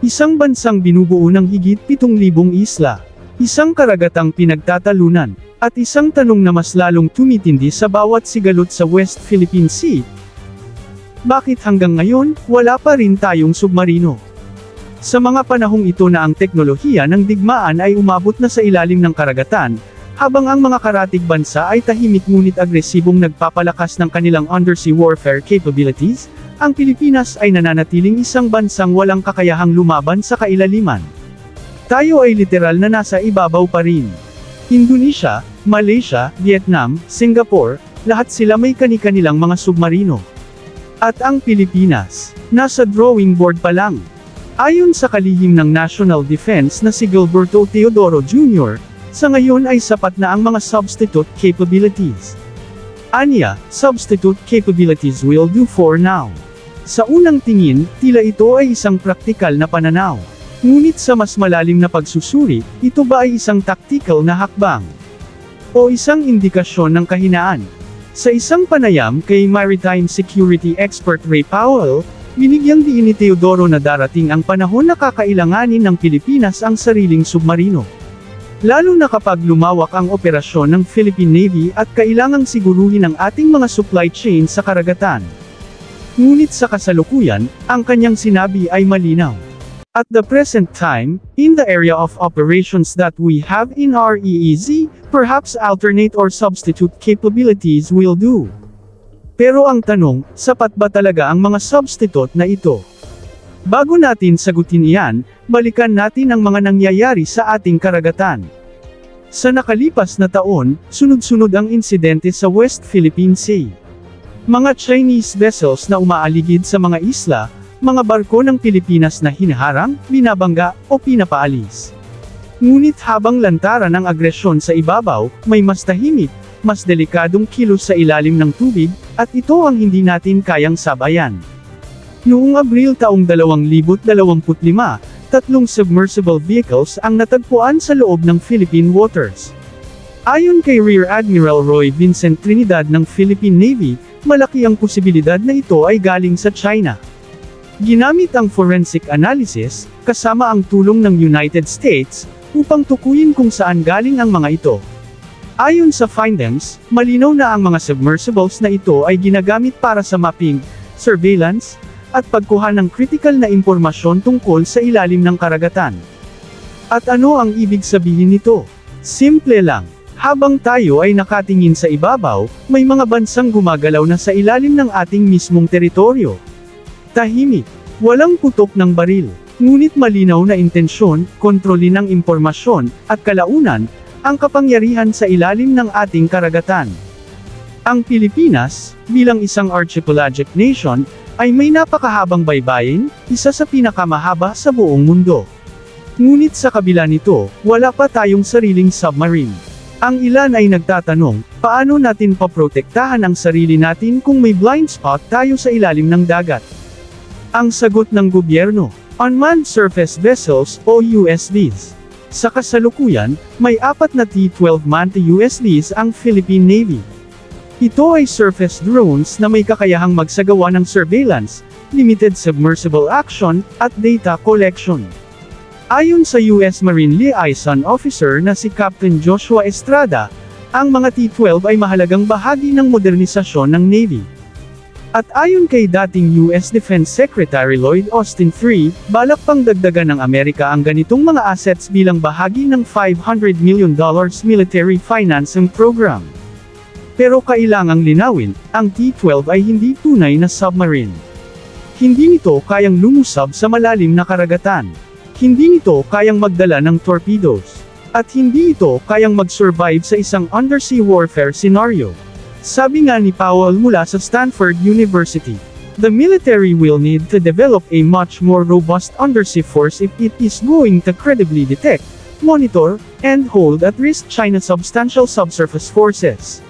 Isang bansang binubuo ng higit 7,000 isla, isang karagatang pinagtatalunan, at isang tanong na mas lalong tumitindi sa bawat sigalot sa West Philippine Sea. Bakit hanggang ngayon, wala pa rin tayong submarino? Sa mga panahong ito na ang teknolohiya ng digmaan ay umabot na sa ilalim ng karagatan, habang ang mga karatig bansa ay tahimik ngunit agresibong nagpapalakas ng kanilang undersea warfare capabilities, ang Pilipinas ay nananatiling isang bansang walang kakayahang lumaban sa kailaliman. Tayo ay literal na nasa ibabaw pa rin. Indonesia, Malaysia, Vietnam, Singapore, lahat sila may kani-kanilang mga submarino. At ang Pilipinas, nasa drawing board pa lang. Ayon sa kalihim ng National Defense na si Gilberto Teodoro Jr., sa ngayon ay sapat na ang mga substitute capabilities. Anya, substitute capabilities will do for now. Sa unang tingin, tila ito ay isang praktikal na pananaw. Ngunit sa mas malalim na pagsusuri, ito ba ay isang tactical na hakbang? O isang indikasyon ng kahinaan? Sa isang panayam kay maritime security expert Ray Powell, binigyang diin ni Teodoro na darating ang panahon na kakailanganin ng Pilipinas ang sariling submarino. Lalo na kapag lumawak ang operasyon ng Philippine Navy at kailangang siguruhin ang ating mga supply chain sa karagatan. Ngunit sa kasalukuyan, ang kanyang sinabi ay malinaw. At the present time, in the area of operations that we have in our EEZ, perhaps alternate or substitute capabilities will do. Pero ang tanong, sapat ba talaga ang mga substitute na ito? Bago natin sagutin iyan, balikan natin ang mga nangyayari sa ating karagatan. Sa nakalipas na taon, sunod-sunod ang insidente sa West Philippine Sea. Mga Chinese vessels na umaaligid sa mga isla, mga barko ng Pilipinas na hinaharang, binabangga, o pinapaalis. Ngunit habang lantaran ang agresyon sa ibabaw, may mas tahimik, mas delikadong kilos sa ilalim ng tubig, at ito ang hindi natin kayang sabayan. Noong Abril taong 2025, 3 submersible vehicles ang natagpuan sa loob ng Philippine waters. Ayon kay Rear Admiral Roy Vincent Trinidad ng Philippine Navy, malaki ang posibilidad na ito ay galing sa China. Ginamit ang forensic analysis, kasama ang tulong ng United States, upang tukuyin kung saan galing ang mga ito. Ayon sa findings, malinaw na ang mga submersibles na ito ay ginagamit para sa mapping, surveillance, at pagkuha ng critical na impormasyon tungkol sa ilalim ng karagatan. At ano ang ibig sabihin nito? Simple lang. Habang tayo ay nakatingin sa ibabaw, may mga bansang gumagalaw na sa ilalim ng ating mismong teritoryo. Tahimik, walang putok ng baril, ngunit malinaw na intensyon, kontrolin ng impormasyon, at kalaunan, ang kapangyarihan sa ilalim ng ating karagatan. Ang Pilipinas, bilang isang archipelagic nation, ay may napakahabang baybayin, isa sa pinakamahaba sa buong mundo. Ngunit sa kabila nito, wala pa tayong sariling submarine. Ang ilan ay nagtatanong, paano natin paprotektahan ang sarili natin kung may blind spot tayo sa ilalim ng dagat? Ang sagot ng gobyerno, Unmanned Surface Vessels o USVs. Sa kasalukuyan, may 4 na T-12 manned USVs ang Philippine Navy. Ito ay surface drones na may kakayahang magsagawa ng surveillance, limited submersible action, at data collection. Ayon sa US Marine Liaison Officer na si Captain Joshua Estrada, ang mga T-12 ay mahalagang bahagi ng modernisasyon ng Navy. At ayon kay dating US Defense Secretary Lloyd Austin III, balak pang dagdagan ng Amerika ang ganitong mga assets bilang bahagi ng $500 million military financing program. Pero kailangang linawin, ang T-12 ay hindi tunay na submarine. Hindi nito kayang lumusab sa malalim na karagatan. Hindi nito kayang magdala ng torpedoes. At hindi ito kayang mag-survive sa isang undersea warfare scenario. Sabi nga ni Powell mula sa Stanford University, the military will need to develop a much more robust undersea force if it is going to credibly detect, monitor, and hold at risk China's substantial subsurface forces.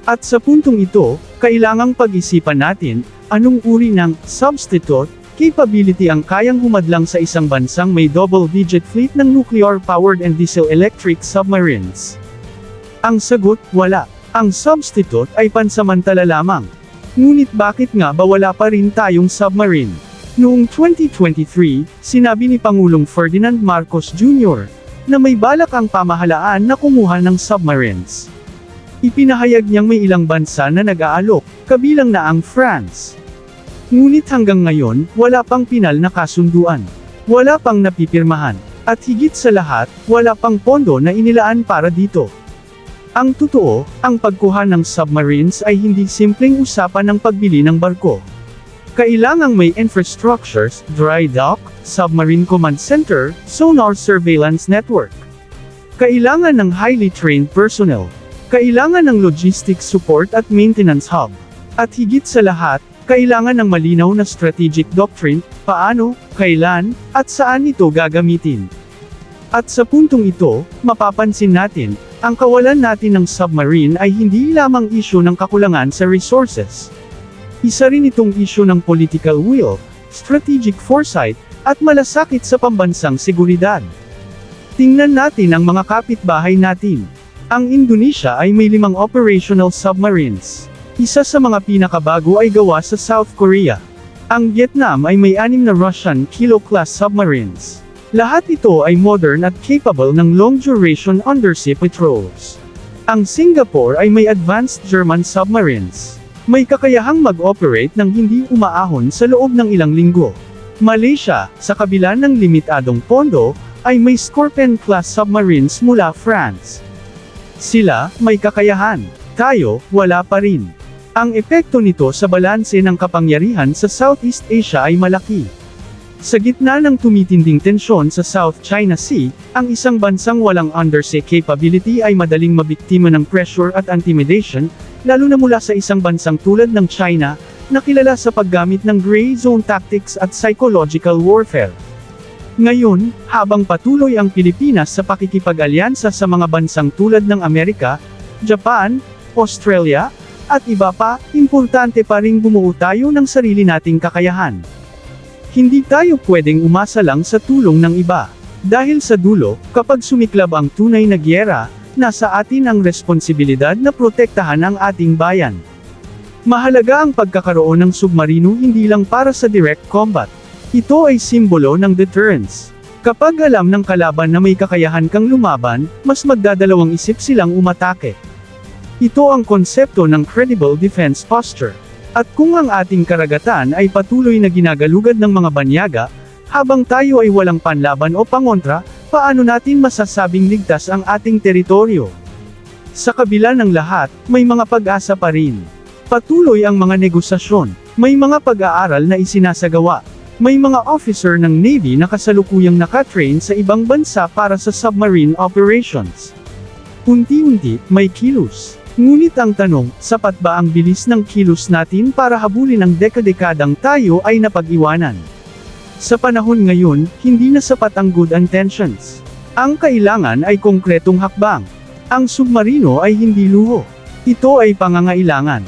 At sa puntong ito, kailangang pag-isipan natin, anong uri ng substitute capability ang kayang humadlang sa isang bansang may double-digit fleet ng nuclear-powered and diesel-electric submarines. Ang sagot, wala. Ang substitute ay pansamantala lamang. Ngunit bakit nga ba wala pa rin tayong submarine? Noong 2023, sinabi ni Pangulong Ferdinand Marcos Jr. na may balak ang pamahalaan na kumuha ng submarines. Ipinahayag niyang may ilang bansa na nag-aalok, kabilang na ang France. Ngunit hanggang ngayon, wala pang pinal na kasunduan. Wala pang napipirmahan. At higit sa lahat, wala pang pondo na inilaan para dito. Ang totoo, ang pagkuha ng submarines ay hindi simpleng usapan ng pagbili ng barko. Kailangang may infrastructures, dry dock, submarine command center, sonar surveillance network. Kailangan ng highly trained personnel. Kailangan ng logistics support at maintenance hub. At higit sa lahat, kailangan ng malinaw na strategic doctrine, paano, kailan, at saan ito gagamitin. At sa puntong ito, mapapansin natin, ang kawalan natin ng submarine ay hindi lamang isyu ng kakulangan sa resources. Isa rin itong isyu ng political will, strategic foresight, at malasakit sa pambansang seguridad. Tingnan natin ang mga kapitbahay natin. Ang Indonesia ay may 5 operational submarines. Isa sa mga pinakabago ay gawa sa South Korea. Ang Vietnam ay may 6 na Russian Kilo-class submarines. Lahat ito ay modern at capable ng long-duration undersea patrols. Ang Singapore ay may advanced German submarines. May kakayahang mag-operate ng hindi umaahon sa loob ng ilang linggo. Malaysia, sa kabila ng limitadong pondo, ay may Scorpion-class submarines mula France. Sila, may kakayahan. Tayo, wala pa rin. Ang epekto nito sa balanse ng kapangyarihan sa Southeast Asia ay malaki. Sa gitna ng tumitinding tensyon sa South China Sea, ang isang bansang walang undersea capability ay madaling mabiktima ng pressure at intimidation, lalo na mula sa isang bansang tulad ng China, na kilala sa paggamit ng gray zone tactics at psychological warfare. Ngayon, habang patuloy ang Pilipinas sa pakikipag-alyansa sa mga bansang tulad ng Amerika, Japan, Australia, at iba pa, importante pa ring bumuo tayo ng sarili nating kakayahan. Hindi tayo pwedeng umasa lang sa tulong ng iba. Dahil sa dulo, kapag sumiklab ang tunay na giyera, nasa atin ang responsibilidad na protektahan ang ating bayan. Mahalaga ang pagkakaroon ng submarino hindi lang para sa direct combat. Ito ay simbolo ng deterrence. Kapag alam ng kalaban na may kakayahan kang lumaban, mas magdadalawang isip silang umatake. Ito ang konsepto ng credible defense posture. At kung ang ating karagatan ay patuloy na ginagalugad ng mga banyaga, habang tayo ay walang panlaban o pangontra, paano natin masasabing ligtas ang ating teritoryo? Sa kabila ng lahat, may mga pag-asa pa rin. Patuloy ang mga negosasyon, may mga pag-aaral na isinasagawa. May mga officer ng Navy na kasalukuyang nakatrain sa ibang bansa para sa submarine operations. Unti-unti, may kilos. Ngunit ang tanong, sapat ba ang bilis ng kilos natin para habulin ang dekadekadang tayo ay napag-iwanan? Sa panahon ngayon, hindi na sapat ang good intentions. Ang kailangan ay konkretong hakbang. Ang submarino ay hindi luho. Ito ay pangangailangan.